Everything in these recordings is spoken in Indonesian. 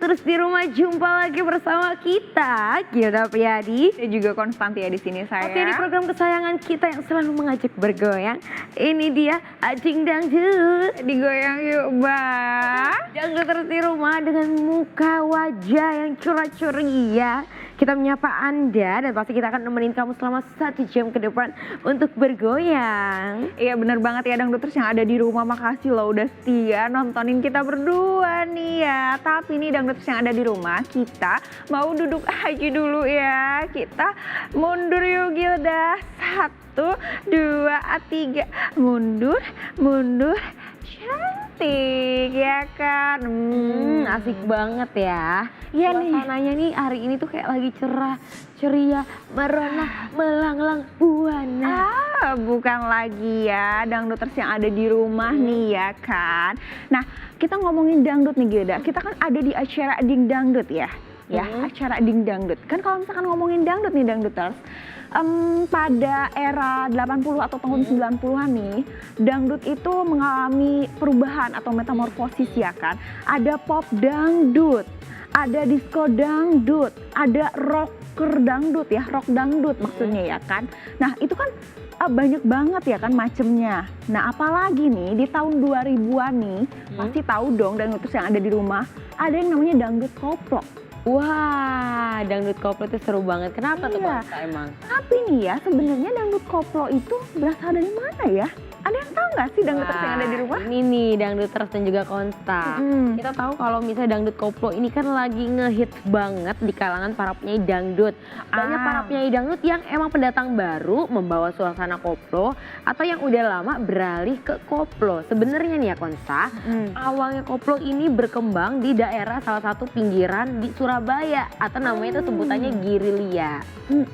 Terus di rumah jumpa lagi bersama kita, Gilda Priadi dan juga Konstantia di sini saya. Oke, di program kesayangan kita yang selalu mengajak bergoyang. Ini dia Ading Dangdut. Digoyang yuk, Mbak. Dangdut terus di rumah dengan muka wajah yang curah ceria. Kita menyapa Anda dan pasti kita akan nemenin kamu selama 1 jam ke depan untuk bergoyang. Iya bener banget ya Dangduters yang ada di rumah, makasih loh udah setia nontonin kita berdua nih ya. Tapi nih Dangduters yang ada di rumah, kita mau duduk aja dulu ya. Kita mundur yuk Gilda. 1, 2, 3, mundur, mundur. Cantik ya kan. Asik banget ya. Iya nih. Suasananya nih hari ini tuh kayak lagi cerah, ceria, merona, melanglang buana. Bukan lagi ya Dangduters yang ada di rumah nih ya kan. Nah, kita ngomongin dangdut nih Gilda. Kita kan ada di acara Ding Dangdut ya. Acara Ding Dangdut. Kan kalau misalkan ngomongin dangdut nih Dangduters, pada era 80 atau tahun 90-an nih, dangdut itu mengalami perubahan atau metamorfosis ya kan. Ada pop dangdut, ada disco dangdut, ada rocker dangdut ya, rock dangdut maksudnya ya kan. Nah itu kan banyak banget ya kan macemnya. Nah apalagi nih di tahun 2000-an nih, pasti tahu dong Dangduters yang ada di rumah, ada yang namanya dangdut koplo. Wah, dangdut koplo itu seru banget. Kenapa tuh Iya. Konsta emang? Tapi nih ya sebenarnya dangdut koplo itu berasal dari mana ya? Ada yang tahu nggak sih Dangduters yang ada di rumah? Ini nih Dangduters dan juga Konsta. Kita tahu kalau misalnya dangdut koplo ini kan lagi ngehits banget di kalangan para penyanyi dangdut. Banyak para penyanyi dangdut yang emang pendatang baru membawa suasana koplo atau yang udah lama beralih ke koplo. Sebenarnya nih ya Konsta, awalnya koplo ini berkembang di daerah salah satu pinggiran di Surabaya atau namanya itu sebutannya Girilia.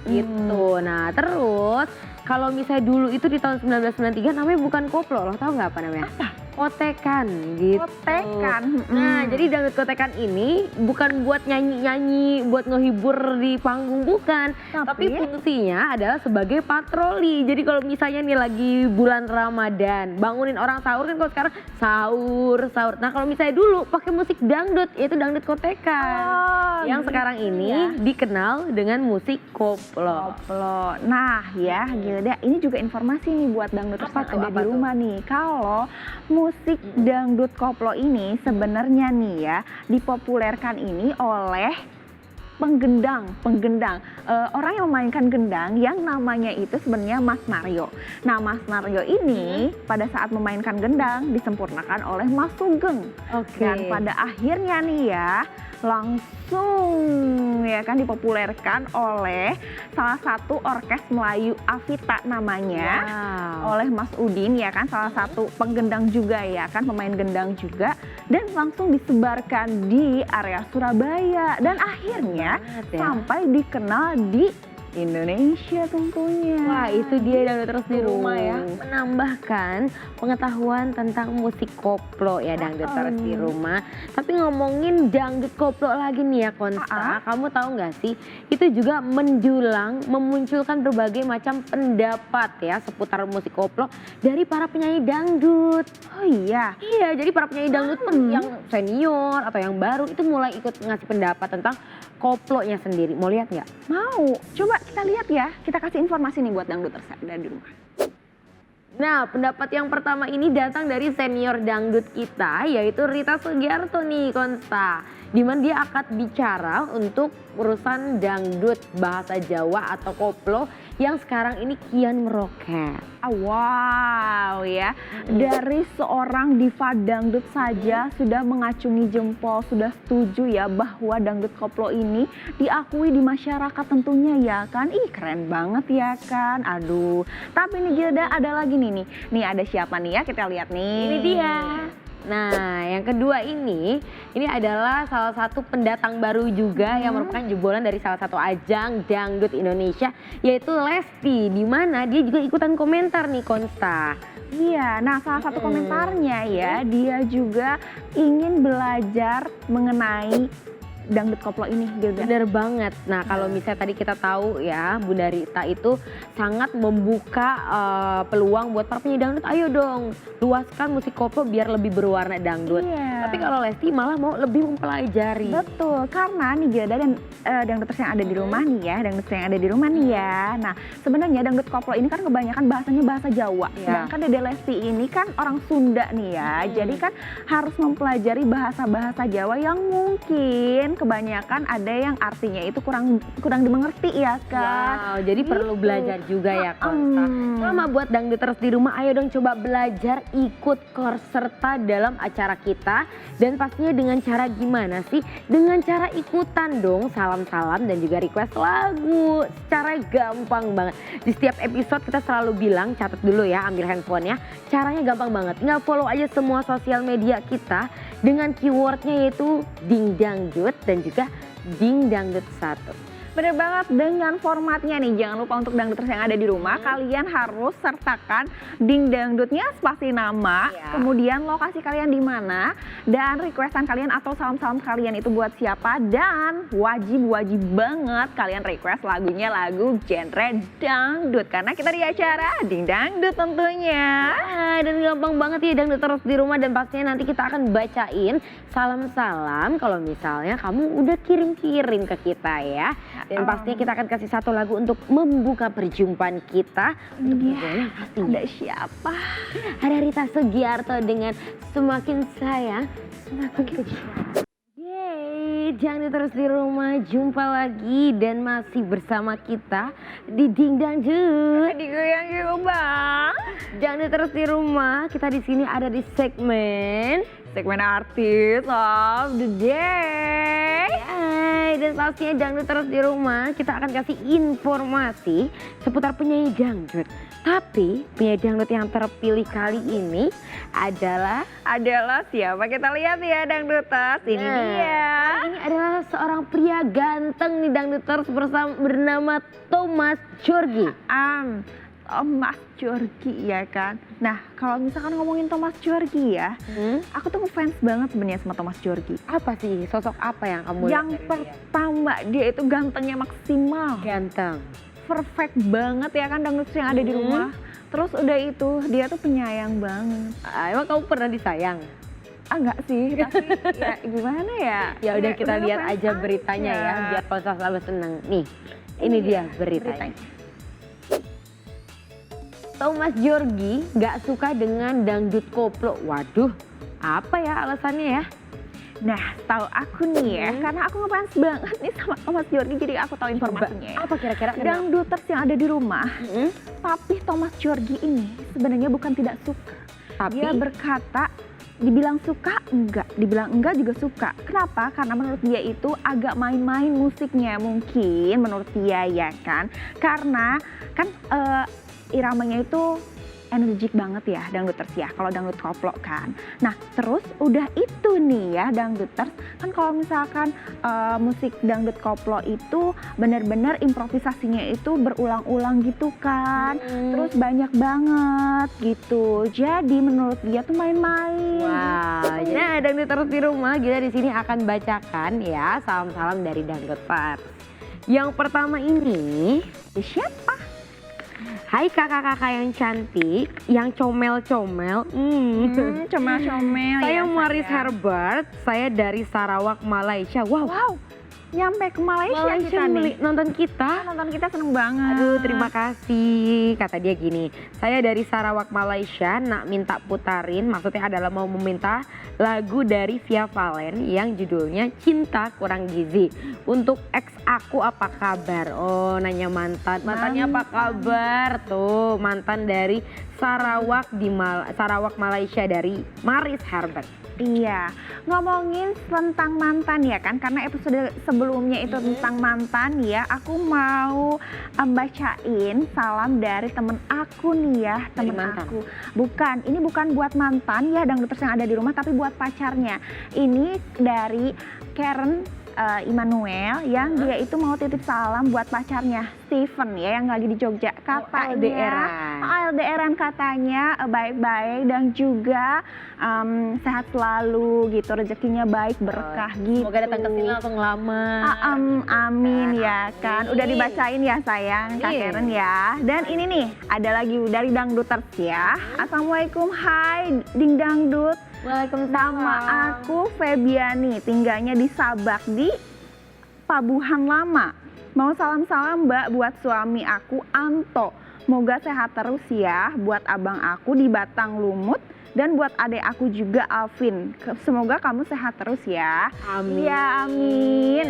Gitu. Nah, terus kalau misalnya dulu itu di tahun 1993 namanya bukan koplo, lo tau nggak apa namanya? Apa? Kotekan gitu. Kotekan. Nah, jadi dangdut kotekan ini bukan buat nyanyi-nyanyi, buat ngehibur di panggung, bukan. Tapi fungsinya adalah sebagai patroli. Jadi kalau misalnya nih lagi bulan Ramadan, bangunin orang sahur kan kalau sekarang sahur. Nah, kalau misalnya dulu pakai musik dangdut, yaitu dangdut kotekan. Yang sekarang ini dikenal dengan musik koplo. Nah ya Gilda, ini juga informasi nih buat Dangduters yang ada di rumah nih. Kalau musik dangdut koplo ini sebenarnya nih ya dipopulerkan ini oleh penggendang. Orang yang memainkan gendang yang namanya itu sebenarnya Mas Naryo. Nah Mas Naryo ini pada saat memainkan gendang disempurnakan oleh Mas Sugeng. Dan pada akhirnya nih ya langsung ya kan dipopulerkan oleh salah satu orkes Melayu Avita namanya, oleh Mas Udin ya kan, salah satu penggendang juga ya kan, pemain gendang juga, dan langsung disebarkan di area Surabaya dan akhirnya sampai dikenal di Indonesia tentunya. Wah itu dia Dangduters di rumah ya, menambahkan pengetahuan tentang musik koplo ya Dangduters di rumah. Tapi ngomongin dangdut koplo lagi nih ya Konsta, kamu tahu nggak sih itu juga menjulang memunculkan berbagai macam pendapat ya seputar musik koplo dari para penyanyi dangdut. Oh iya? Iya, jadi para penyanyi dangdut pun yang senior atau yang baru itu mulai ikut ngasih pendapat tentang koplonya sendiri. Mau lihat nggak? Mau. Coba kita lihat ya, kita kasih informasi nih buat Dangduters yang ada di rumah. Nah, pendapat yang pertama ini datang dari senior dangdut kita, yaitu Rita Sugiarto nih, Konsta. Dimana dia akan bicara untuk urusan dangdut bahasa Jawa atau koplo yang sekarang ini kian meroket. Wow ya, dari seorang diva dangdut saja sudah mengacungi jempol, sudah setuju ya bahwa dangdut koplo ini diakui di masyarakat tentunya ya kan. Ih keren banget ya kan, aduh. Tapi nih Gilda ada lagi nih, ada siapa nih ya, kita lihat nih. Ini dia. Nah, yang kedua ini adalah salah satu pendatang baru juga yang merupakan jebolan dari salah satu ajang dangdut Indonesia, yaitu Lesti, di mana dia juga ikutan komentar nih Konsta. Iya, nah salah satu komentarnya ya, dia juga ingin belajar mengenai dangdut koplo ini, Gilda. Bener banget. Nah, kalau misalnya tadi kita tahu ya, Bunda Rita itu sangat membuka peluang buat para penyanyi dangdut. Ayo dong, luaskan musik koplo biar lebih berwarna dangdut. Iya. Tapi kalau Lesti malah mau lebih mempelajari. Betul, karena nih Gilda dan dangduters yang ada di rumah nih ya, dangduters yang ada di rumah nih ya. Nah, sebenarnya dangdut koplo ini kan kebanyakan bahasanya bahasa Jawa. Iya. Sedangkan Dede Lesti ini kan orang Sunda nih ya. Jadi kan harus mempelajari bahasa-bahasa Jawa yang mungkin kebanyakan ada yang artinya itu kurang dimengerti ya kan. Wow, jadi perlu belajar juga ya Konsta. Sama buat dangduters di rumah, ayo dong coba belajar ikut serta dalam acara kita. Dan pastinya dengan cara gimana sih? Dengan cara ikutan dong, salam-salam dan juga request lagu. Secara gampang banget. Di setiap episode kita selalu bilang, catat dulu ya, ambil handphonenya. Caranya gampang banget, tinggal follow aja semua sosial media kita dengan keywordnya yaitu Ding Dangdut dan juga Ding Dangdut 1. Bener banget, dengan formatnya nih, jangan lupa untuk dangduters yang ada di rumah, kalian harus sertakan ding dangdutnya spasi nama, kemudian lokasi kalian di mana, dan requestan kalian atau salam-salam kalian itu buat siapa, dan wajib banget kalian request lagunya lagu genre dangdut, karena kita di acara Ding Dangdut tentunya. Dan gampang banget ya dangduters di rumah, dan pastinya nanti kita akan bacain salam-salam kalau misalnya kamu udah kirim-kirim ke kita ya. Dan pastinya kita akan kasih satu lagu untuk membuka perjumpaan kita. Iya, ada siapa? Ada Rita Sugiarto dengan Semakin Sayang, Semakin Kejam. Yeay, jangan terus di rumah, jumpa lagi dan masih bersama kita di Ding Dangdut. Digoyang juga bang. Jangan terus di rumah, kita di sini ada di segmen Artis of the Day. Dan pastinya dangdut terus di rumah, kita akan kasih informasi seputar penyanyi dangdut. Tapi penyanyi dangdut yang terpilih kali ini adalah siapa? Kita lihat ya dangduters. Ini dia. Ini adalah seorang pria ganteng nih dangduters bernama Thomas Djorghi. Thomas Djorghi ya kan. Nah, kalau misalkan ngomongin Thomas Djorghi ya, aku tuh ngefans banget sebenarnya sama Thomas Djorghi. Apa sih sosok apa yang kamu Yang pertama dia itu gantengnya maksimal. Ganteng. Perfect banget ya kan dangduters yang ada di rumah. Terus udah itu dia tuh penyayang banget. Emang kamu pernah disayang? Enggak sih, tapi ya gimana ya? Ya udah kita lihat aja beritanya ya, biar Konsta selalu seneng. Nih, ini dia beritanya. Thomas Djorghi gak suka dengan dangdut koplo. Waduh, apa ya alasannya ya? Nah, tahu aku nih ya, karena aku ngefans banget nih sama Thomas Djorghi, jadi aku tahu informasinya ya. Apa kira-kira? Dangduters yang ada di rumah, tapi Thomas Djorghi ini sebenarnya bukan tidak suka. Tapi dia berkata, dibilang suka enggak, dibilang enggak juga suka. Kenapa? Karena menurut dia itu agak main-main musiknya mungkin menurut dia ya kan. Karena kan iramanya itu energik banget ya dangduters ya, kalau dangdut koplo kan. Nah terus udah itu nih ya dangduters, kan kalau misalkan musik dangdut koplo itu bener-bener improvisasinya itu berulang-ulang gitu kan. Terus banyak banget gitu, jadi menurut dia tuh main-main. Wow, nah dangduters di rumah kita di sini akan bacakan ya salam-salam dari dangduters. Yang pertama ini, siapa? Hai kakak-kakak yang cantik, yang comel-comel. Comel-comel. Saya Maris Herbert, saya dari Sarawak, Malaysia. Wow. Nyampe ke Malaysia kita nih. Nonton kita. Nonton kita seneng banget. Aduh, terima kasih. Kata dia gini, saya dari Sarawak, Malaysia, nak minta putarin. Maksudnya adalah mau meminta lagu dari Via Valen yang judulnya Cinta Kurang Gizi. Untuk ex aku apa kabar? Oh, nanya mantannya apa kabar? Tuh, mantan dari Sarawak Sarawak, Malaysia, dari Maris Herbert. Iya, ngomongin tentang mantan ya kan, karena episode sebelumnya itu tentang mantan ya, aku mau bacain salam dari temen aku nih ya, temen aku. Ini bukan buat mantan ya dangduters yang ada di rumah, tapi buat pacarnya. Ini dari Karen Immanuel yang dia itu mau titip salam buat pacarnya Steven ya, yang lagi di Jogja. Katanya LDRan katanya baik-baik dan juga sehat selalu gitu, rezekinya baik, berkah gitu. Semoga datang ke sini langsung lama. Amin ya kan. Udah dibacain ya sayang Kak Karen ya. Dan ini nih ada lagi dari Dangduters ya. Assalamualaikum, hai Ding Dangdut. Waalaikumsalam. Nama aku Febiani, tinggalnya di Sabak di Pabuhan Lama. Mau salam-salam Mbak buat suami aku Anto. Moga sehat terus ya buat abang aku di Batang Lumut dan buat adek aku juga Alvin. Semoga kamu sehat terus ya. Amin. Ya amin.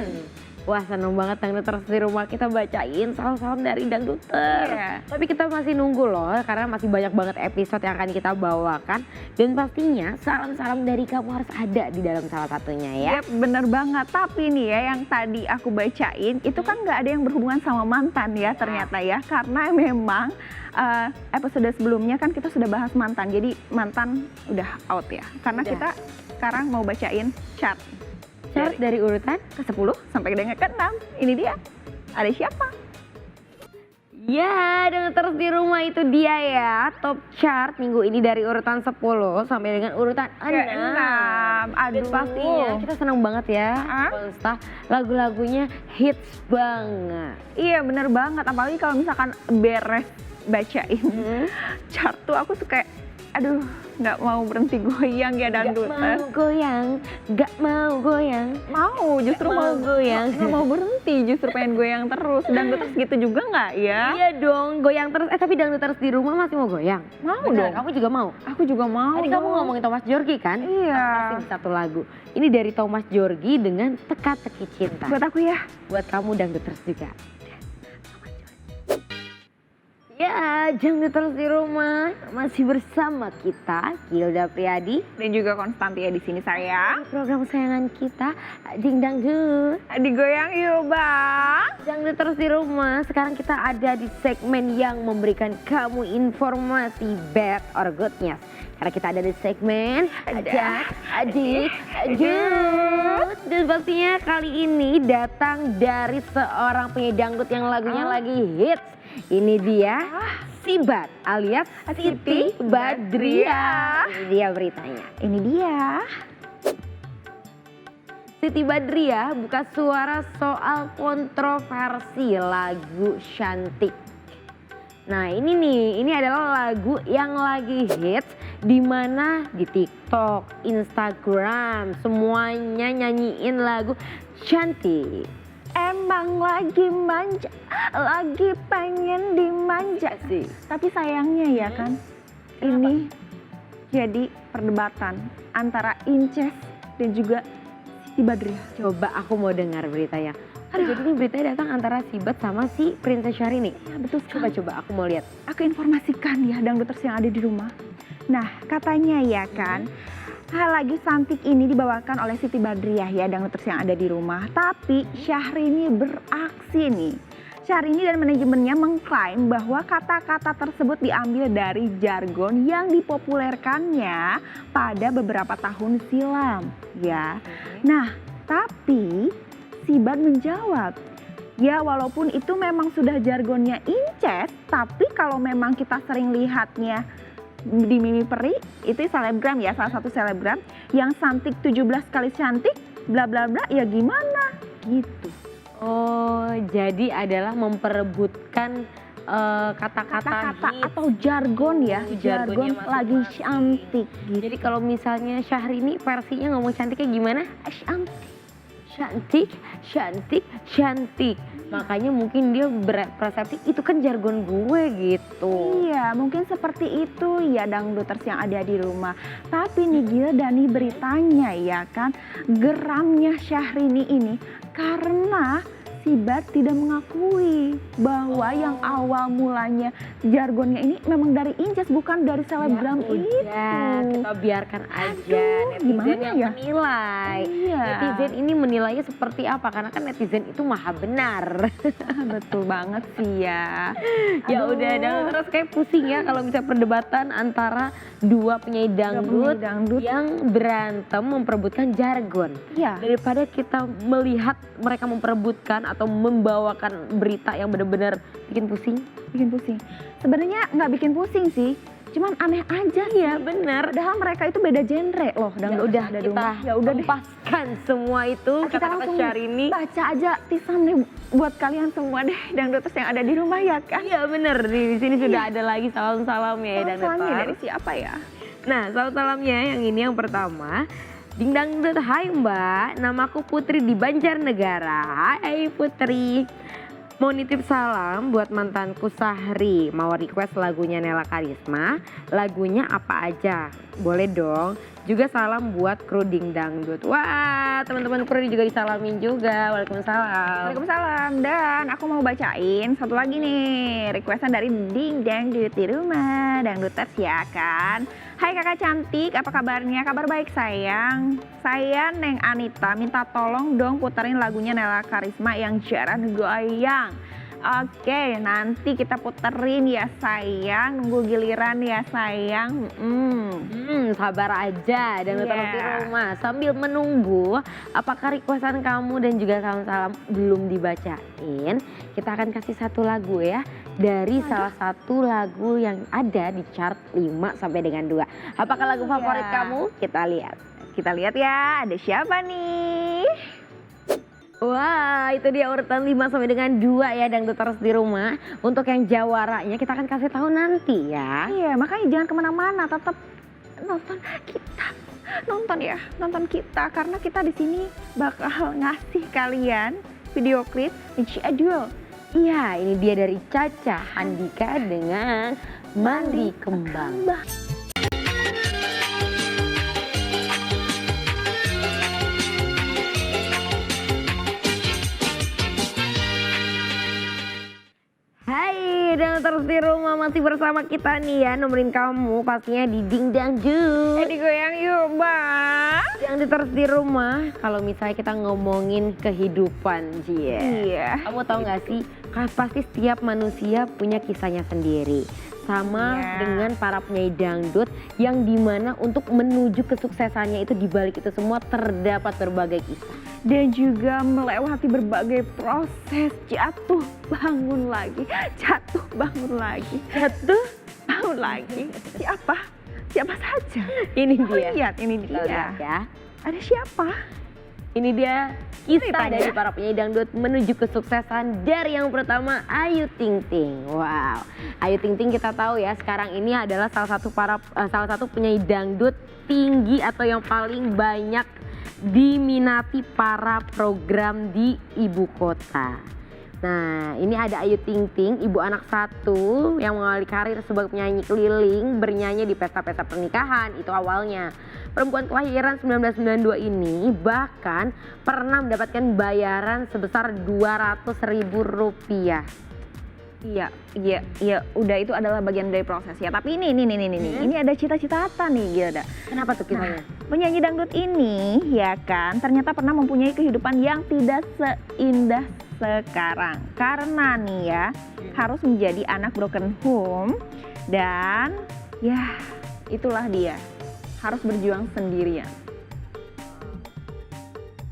Wah, seneng banget Dangduters di rumah kita bacain salam-salam dari Dangduters. Iya. Tapi kita masih nunggu loh karena masih banyak banget episode yang akan kita bawakan. Dan pastinya salam-salam dari kamu harus ada di dalam salah satunya ya. Yap, bener banget. Tapi nih ya yang tadi aku bacain itu kan nggak ada yang berhubungan sama mantan ya ternyata ya. Karena memang episode sebelumnya kan kita sudah bahas mantan. Jadi mantan udah out ya. Karena kita sekarang mau bacain chat. Chart dari urutan ke-10 sampai dengan ke-6. Ini dia. Ada siapa? Ya, Dangduters di rumah itu dia ya. Top chart minggu ini dari urutan 10 sampai dengan urutan 6. Aduh. Dan pastinya kita senang banget ya. Konsta lagu-lagunya hits banget. Iya bener banget. Apalagi kalau misalkan beres bacain chart tuh aku suka aduh nggak mau berhenti goyang ya Dangdut. Gak mau goyang, gak mau goyang. Mau, justru mau goyang. Nggak mau berhenti, justru pengen goyang terus. Dangduters gitu juga nggak ya? Iya dong, goyang terus. Tapi Dangduters di rumah masih mau goyang? Mau Bener, dong. kamu juga mau? Aku juga mau. Tadi kamu ngomongin Thomas Djorghi kan? Iya. Kasih satu lagu. Ini dari Thomas Djorghi dengan Teka-teki Cinta. Buat aku ya. Buat kamu Dangduters juga. Ya, Dangduters di rumah masih bersama kita, Gilda Priadi Dan juga Konstantia di sini sayang. program kesayangan kita, Ding Dangdut. Digoyang yuk bang. Dangduters di rumah, sekarang kita ada di segmen yang memberikan kamu informasi bad or good news. Karena kita ada di segmen Adik Adut. Dan pastinya kali ini datang dari seorang penyanyi dangdut yang lagunya lagi hits. Ini dia Sibat alias Siti Badriah. Ini dia beritanya. Ini dia. Siti Badriah buka suara soal kontroversi lagu Cantik. Nah ini adalah lagu yang lagi hits di mana di TikTok, Instagram, semuanya nyanyiin lagu Cantik. Emang lagi manja, lagi pengen dimanja sih. Tapi sayangnya ya kan, ini jadi perdebatan antara Inces dan juga Siti Badriah. Coba aku mau dengar beritanya. Jadi ini beritanya datang antara Sibat sama si Princess Syahrini. Ya betul sekali. Coba aku mau lihat. Aku informasikan ya Dangduters yang ada di rumah. Nah katanya ya kan, lagu Cantik ini dibawakan oleh Siti Badriah ya Dangduters yang ada di rumah. Tapi Syahrini beraksi nih. Syahrini dan manajemennya mengklaim bahwa kata-kata tersebut diambil dari jargon yang dipopulerkannya pada beberapa tahun silam ya. Nah tapi Sibat menjawab, ya walaupun itu memang sudah jargonnya Inces, tapi kalau memang kita sering lihatnya di Mimi Peri, itu selebgram ya, salah satu selebgram yang cantik 17 kali cantik, bla bla bla, ya gimana gitu. Oh, jadi adalah memperebutkan kata-kata atau jargon ya, jargon lagi cantik gitu. Jadi kalau misalnya Syahrini versinya ngomong cantiknya gimana? Cantik, cantik, cantik. Makanya mungkin dia berpersepsi itu kan jargon gue gitu. Iya, mungkin seperti itu ya Dangduters yang ada di rumah. Tapi nih Gilda nih beritanya ya kan, geramnya Syahrini ini karena Sibat tidak mengakui bahwa yang awal mulanya jargonnya ini memang dari Inces, bukan dari selebgram itu. Kita biarkan aja netizen yang ya? menilai. Iya. Netizen ini menilainya seperti apa? Karena kan netizen itu maha benar. Betul banget sih ya. Ya udah terus kayak pusing ya kalau bisa perdebatan antara dua penyanyi dangdut yang berantem memperebutkan jargon. Iya. Daripada kita melihat mereka memperebutkan atau membawakan berita yang benar-benar bikin pusing? Bikin pusing. Sebenarnya nggak bikin pusing sih, cuman aneh aja sih. Iya benar. Padahal mereka itu beda genre loh. Ya udah kita lepaskan semua itu kita kata-kata langsung Syahrini. baca aja tisan nih buat kalian semua deh dangduters yang ada di rumah ya kan. Iya bener, di sini sudah ada lagi salam-salamnya ya Salamnya dangduters. dari siapa ya? Nah salam-salamnya yang ini yang pertama. Ding dangdut, hai mbak, namaku Putri di Banjarnegara. Hai Putri. Mau nitip salam buat mantanku Sahri. Mau request lagunya Nela Karisma. Lagunya apa aja? Boleh dong. Juga salam buat kru Ding Dangdut. Wah, teman-teman kru juga disalamin juga. Waalaikumsalam. Waalaikumsalam. Dan aku mau bacain satu lagi nih requestan dari Ding Dangdut di rumah dangduters ya kan. Hai kakak cantik, apa kabarnya? Kabar baik sayang. Saya Neng Anita, minta tolong dong puterin lagunya Nela Karisma yang jarang goyang. Oke, nanti kita puterin ya sayang, nunggu giliran ya sayang. Sabar aja dan tetap di rumah sambil menunggu apakah requestan kamu dan juga salam-salam belum dibacain. Kita akan kasih satu lagu ya dari salah satu lagu yang ada di chart 5 sampai dengan 2. Apakah lagu favorit kamu? Kita lihat. Kita lihat ya, ada siapa nih? Wah, itu dia urutan 5 sampai dengan 2 ya dangduters di rumah. Untuk yang jawaranya kita akan kasih tahu nanti ya. Iya, makanya jangan kemana-mana, tetap nonton kita. Nonton kita karena kita di sini bakal ngasih kalian video klip Michi Adul. Iya, ini dia dari Caca Andika dengan Mandi Kembang. Hai, dan terus di rumah masih bersama kita nih ya, nemenin kamu pastinya di Ding Dangdut. Digoyang yuk, Mbak. Yang terus di rumah, kalau misalnya kita ngomongin kehidupan, Iya. Kamu tahu nggak sih, pasti setiap manusia punya kisahnya sendiri. Sama dengan para penyanyi dangdut yang dimana untuk menuju kesuksesannya itu dibalik itu semua terdapat berbagai kisah. Dan juga melewati berbagai proses jatuh bangun lagi. Bangun lagi. Siapa saja? Ini dia. Lihat, ini Kita dia. lihat ya. Ada siapa? Ini dia kisah Ceritanya. dari para penyanyi dangdut menuju kesuksesan. Dari yang pertama Ayu Ting Ting. Wow, Ayu Ting Ting kita tahu ya sekarang ini adalah salah satu penyanyi dangdut tinggi atau yang paling banyak diminati para program di ibu kota. Nah, ini ada Ayu Ting Ting, ibu anak satu yang mengawali karir sebagai penyanyi keliling, bernyanyi di pesta-pesta pernikahan itu awalnya. Perempuan kelahiran 1992 ini bahkan pernah mendapatkan bayaran sebesar Rp200.000. Iya, udah itu adalah bagian dari proses ya. Tapi ini ada cita-cita nih Gilda. Kenapa tuh kisahnya? Penyanyi dangdut ini ya kan ternyata pernah mempunyai kehidupan yang tidak seindah sekarang. Karena nih ya harus menjadi anak broken home dan ya itulah dia harus berjuang sendirian.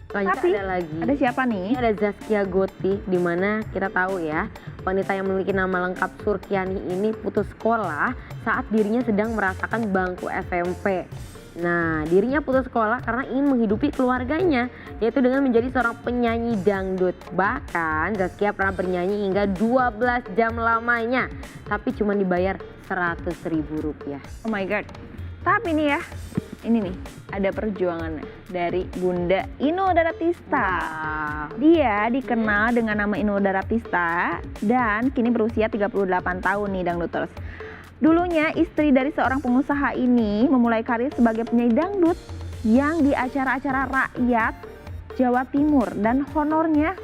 Lanjut ada lagi. Ada siapa nih? Ini ada Zaskia Gotik, di mana kita tahu ya wanita yang memiliki nama lengkap Surkiani ini putus sekolah saat dirinya sedang merasakan bangku SMP. Nah, dirinya putus sekolah karena ingin menghidupi keluarganya, yaitu dengan menjadi seorang penyanyi dangdut. Bahkan Zaskia pernah bernyanyi hingga 12 jam lamanya, tapi cuma dibayar Rp100.000. Oh my god. Tapi nih ya, ini nih ada perjuangannya dari Bunda Inul Daratista. Dia dikenal dengan nama Inul Daratista dan kini berusia 38 tahun nih dangduters. Dulunya istri dari seorang pengusaha ini memulai karir sebagai penyanyi dangdut yang di acara-acara rakyat Jawa Timur dan honornya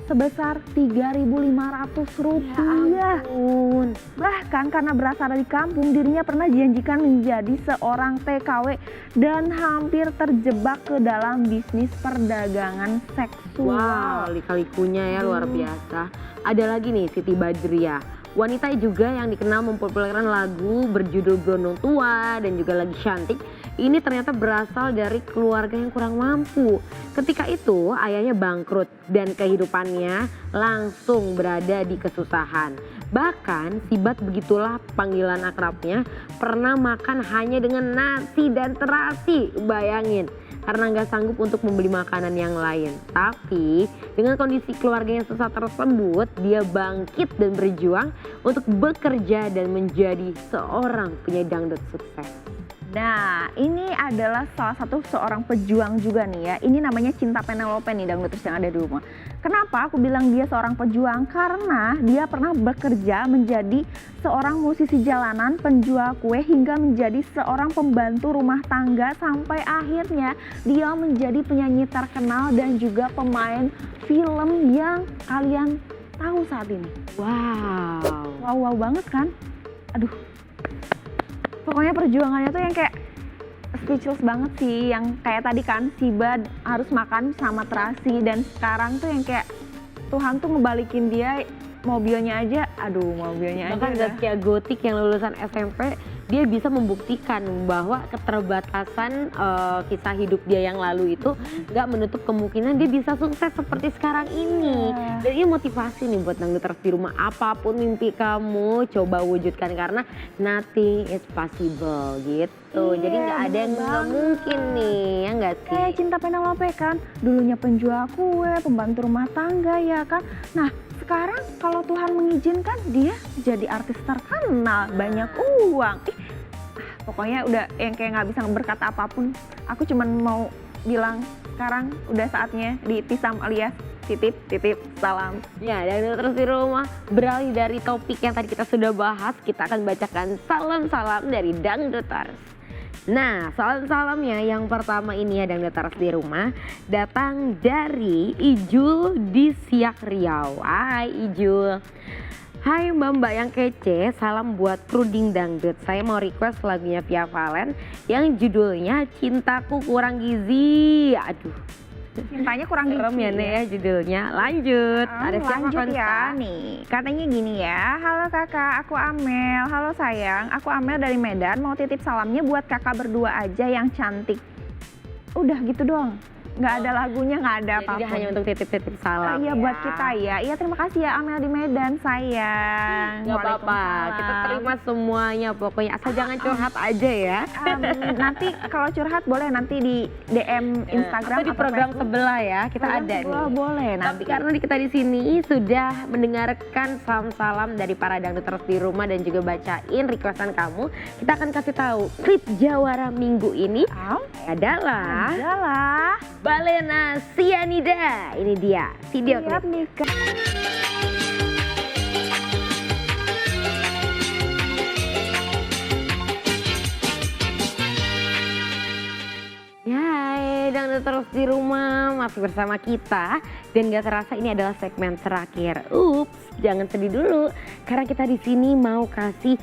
sebesar Rp3.500. Ya ampun. Bahkan karena berasal dari kampung, dirinya pernah dijanjikan menjadi seorang TKW dan hampir terjebak ke dalam bisnis perdagangan seksual. Wow, lika-likunya ya luar biasa. Ada lagi nih Siti Badriah. Wanita juga yang dikenal mempopulerkan lagu berjudul Berondong Tua dan juga Lagi Cantik ini ternyata berasal dari keluarga yang kurang mampu. Ketika itu ayahnya bangkrut dan kehidupannya langsung berada di kesusahan. Bahkan Sibat, begitulah panggilan akrabnya, pernah makan hanya dengan nasi dan terasi, bayangin. Karena nggak sanggup untuk membeli makanan yang lain. Tapi dengan kondisi keluarga yang susah tersebut, dia bangkit dan berjuang untuk bekerja dan menjadi seorang penyanyi dangdut sukses. Nah, ini adalah salah satu seorang pejuang juga nih ya. Ini namanya Cinta Penelope nih, dangduters yang ada di rumah. Kenapa aku bilang dia seorang pejuang? Karena dia pernah bekerja menjadi seorang musisi jalanan, penjual kue, hingga menjadi seorang pembantu rumah tangga, sampai akhirnya dia menjadi penyanyi terkenal dan juga pemain film yang kalian tahu saat ini. Wow. Wow banget kan? Aduh. Pokoknya perjuangannya tuh yang kayak speechless banget sih, yang kayak tadi kan Sibat harus makan sama terasi, dan sekarang tuh yang kayak Tuhan tuh ngebalikin dia mobilnya aja, mobilnya Bahkan aja. Zaskia Gotik yang lulusan SMP, dia bisa membuktikan bahwa keterbatasan kisah hidup dia yang lalu itu nggak menutup kemungkinan dia bisa sukses seperti sekarang ini. Dan ini motivasi nih buat dangduters di rumah, apapun mimpi kamu coba wujudkan karena nothing is possible gitu. Jadi nggak ada yang nggak mungkin nih, ya nggak sih? Kayak Cinta Penelope kan, dulunya penjual kue, pembantu rumah tangga ya kan. Nah sekarang kalau Tuhan mengizinkan dia jadi artis terkenal, banyak uang. Pokoknya udah yang kayak nggak bisa berkata apapun. Aku cuman mau bilang sekarang udah saatnya ditisam alias titip salam. Ya, dan terus di rumah beralih dari topik yang tadi kita sudah bahas, kita akan bacakan salam-salam dari dangduters. Nah, salam-salamnya yang pertama ini ya dangduters di rumah datang dari Ijul di Siak Riau. Hai Ijul. Hai mbak-mbak yang kece, salam buat kru Ding Dangdut. Saya mau request lagunya Via Valen yang judulnya Cintaku Kurang Gizi. Aduh, Cintanya kurang gizi. serem ya Nek ya judulnya. Lanjut, ada siapa Lanjut Konsta? ya nih, katanya gini ya. Halo kakak, aku Amel. Halo sayang, aku Amel dari Medan. Mau titip salamnya buat kakak berdua aja yang cantik. Udah gitu doang. Nggak ada lagunya, nggak ada Jadi apa-apa. dia hanya untuk titip-titip salam. Iya ya. buat kita ya. Iya terima kasih ya Amel di Medan sayang. Gak apa-apa, kita terima semuanya pokoknya asal jangan curhat aja ya. Nanti kalau curhat boleh nanti di DM Instagram atau di atau program Facebook. sebelah ya, kita Program ada sebelah nih. boleh Tapi nanti. karena kita di sini sudah mendengarkan salam-salam dari para dangduters di rumah dan juga bacain requestan kamu, kita akan kasih tahu klip Jawara minggu ini adalah Balena Sianida. Ini dia video klip. Siap nih Kak. Hai dangduters di rumah, masih bersama kita dan gak terasa ini adalah segmen terakhir. Ups, jangan sedih dulu karena kita di sini mau kasih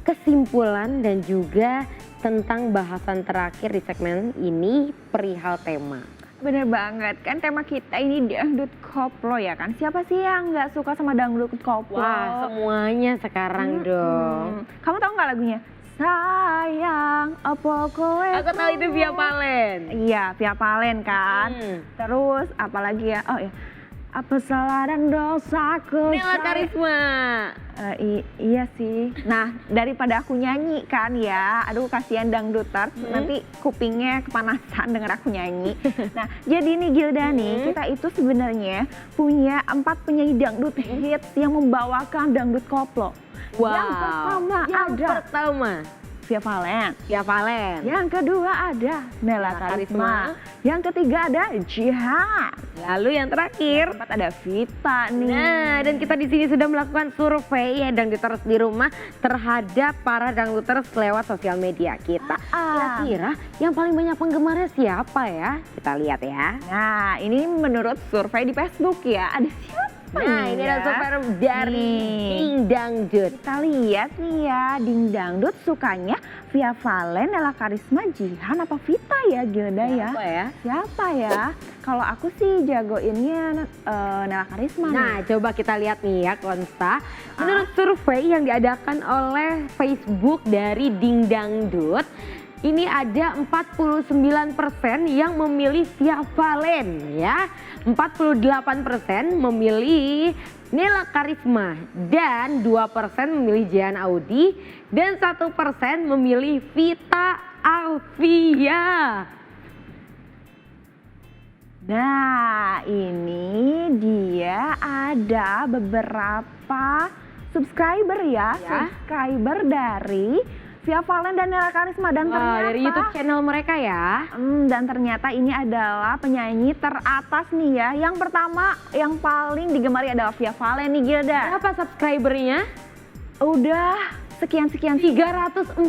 kesimpulan dan juga tentang bahasan terakhir di segmen ini perihal tema. Bener banget, kan tema kita ini dangdut koplo ya kan. Siapa sih yang nggak suka sama dangdut koplo? Wah, semuanya sekarang dong. Kamu tahu nggak lagunya? Sayang, apa kowe? Aku tahu itu Via Valen. Iya, Via Valen kan. Terus apalagi ya? Oh ya, apa salah dan dosaku? Nela Karisma. Iya sih. Nah, daripada aku nyanyi kan ya, aduh kasihan dangduters, nanti kupingnya kepanasan denger aku nyanyi. Nah, jadi nih Gilda nih, kita itu sebenarnya punya 4 penyanyi dangdut hits yang membawakan dangdut koplo. Wow. Yang pertama Via Valen. Via Valen. Yang kedua ada Nela Karisma. Yang ketiga ada Jihan. Lalu yang terakhir Keempat ada Vita nih. Nah, dan kita di sini sudah melakukan survei ya dangduters di rumah terhadap para dangduters lewat sosial media kita. Kira-kira yang paling banyak penggemarnya siapa ya? Kita lihat ya. Nah, ini menurut survei di Facebook ya. Ada siapa Nah, ini ada survei dari Ding Dangdut. Kita lihat nih ya, Ding Dangdut sukanya Via Valen, Nela Karisma, Jihan apa Vita ya Gilda ya? Siapa ya? Siapa ya? Kalau aku sih jagoinnya Nela Karisma. Nah, coba kita lihat nih ya Konsta. Menurut survei yang diadakan oleh Facebook dari Ding Dangdut, ini ada 49% yang memilih Via Valen ya. 48% memilih Nela Karisma dan 2% memilih Jean Audi dan 1% memilih Vita Alvia. Nah, ini dia ada beberapa subscriber ya. Subscriber dari Via Valen dan Nela Karisma dan ternyata dari YouTube channel mereka ya. Dan ternyata ini adalah penyanyi teratas nih ya. Yang pertama, yang paling digemari adalah Via Valen nih Gilda. Berapa subscribernya? Udah sekian 341.650.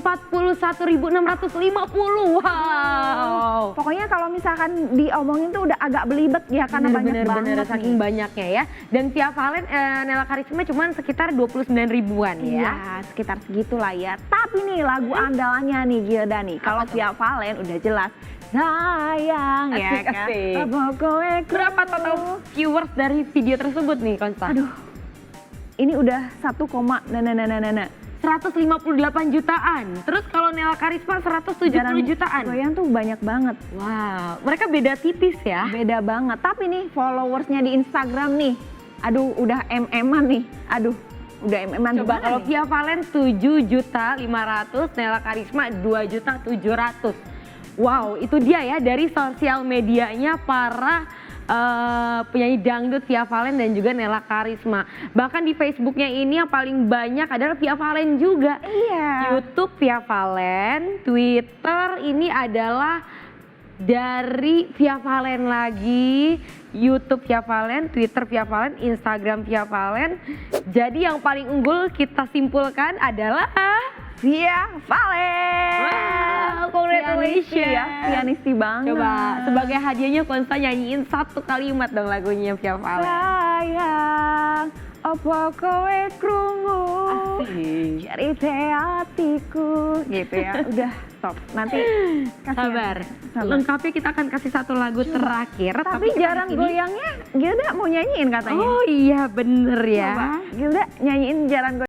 Wow. Pokoknya kalau misalkan diomongin tuh udah agak belibet ya karena banyak banget saking banyaknya ya. Dan Via Valen, Nela Karisma cuman sekitar 29 ribuan ya. Iya, sekitar segitulah ya. Tapi nih lagu andalannya nih Gilda nih. Kalau Via Valen udah jelas sayang ya kan. Berapa total viewers dari video tersebut nih Konsta? Aduh, ini udah 158 jutaan. Terus kalau Nela Karisma 170 jutaan. Goyang tuh banyak banget. Wow, mereka beda tipis ya. Beda banget. Tapi nih followersnya di Instagram nih, aduh udah MM-an nih. Aduh, udah MM-an. Coba kalau Via Valen 7.500.000, Nela Karisma 2.700.000. Wow, itu dia ya dari sosial medianya para penyanyi dangdut Via Valen dan juga Nela Karisma. Bahkan di Facebooknya ini yang paling banyak adalah Via Valen juga. Iya. YouTube Via Valen, Twitter ini adalah dari Via Valen lagi. YouTube Via Valen, Twitter Via Valen, Instagram Via Valen. Jadi yang paling unggul kita simpulkan adalah Via Valen. Wow, congratulations ya, pianisti banget. Coba sebagai hadiahnya Konsta nyanyiin satu kalimat dong lagunya Via Valen. Sayang, opo kowe krungu cerite hatiku gitu ya. Udah stop. Nanti sabar. Lengkapnya kita akan kasih satu lagu terakhir. Tapi jarang goyangnya Gilda mau nyanyiin katanya. Oh iya bener ya. Coba Gilda nyanyiin jarang goyang.